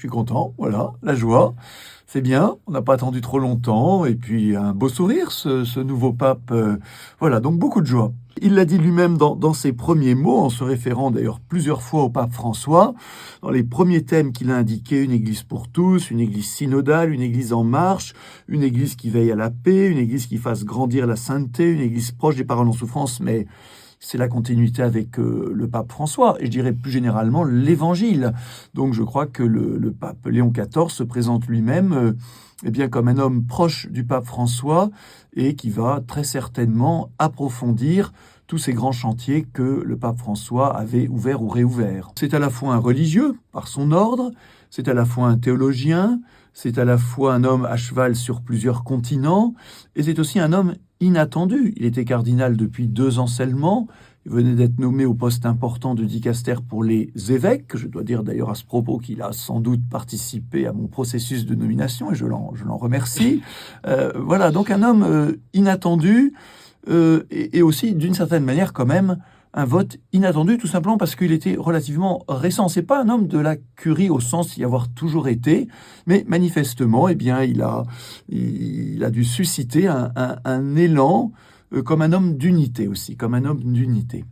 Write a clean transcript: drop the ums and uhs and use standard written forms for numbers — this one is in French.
suis content, voilà, la joie. C'est bien, on n'a pas attendu trop longtemps, et puis un beau sourire, ce nouveau pape. Voilà, donc beaucoup de joie. Il l'a dit lui-même dans ses premiers mots, en se référant d'ailleurs plusieurs fois au pape François, dans les premiers thèmes qu'il a indiqués: une église pour tous, une église synodale, une église en marche, une église qui veille à la paix, une église qui fasse grandir la sainteté, une église proche des paroles en souffrance, mais c'est la continuité avec le pape François, et je dirais plus généralement l'Évangile. Donc je crois que le pape Léon XIV se présente lui-même eh bien, comme un homme proche du pape François et qui va très certainement approfondir tous ces grands chantiers que le pape François avait ouverts ou réouverts. C'est à la fois un religieux, par son ordre, c'est à la fois un théologien, c'est à la fois un homme à cheval sur plusieurs continents, et c'est aussi un homme inattendu. Il était cardinal depuis 2 ans seulement. Il venait d'être nommé au poste important de dicaster pour les évêques. Je dois dire d'ailleurs à ce propos qu'il a sans doute participé à mon processus de nomination, et je l'en remercie. Voilà, donc un homme inattendu, et aussi d'une certaine manière quand même un vote inattendu, tout simplement parce qu'il était relativement récent. C'est pas un homme de la curie au sens d'y avoir toujours été, mais manifestement, eh bien, il a dû susciter un élan, comme un homme d'unité aussi, comme un homme d'unité.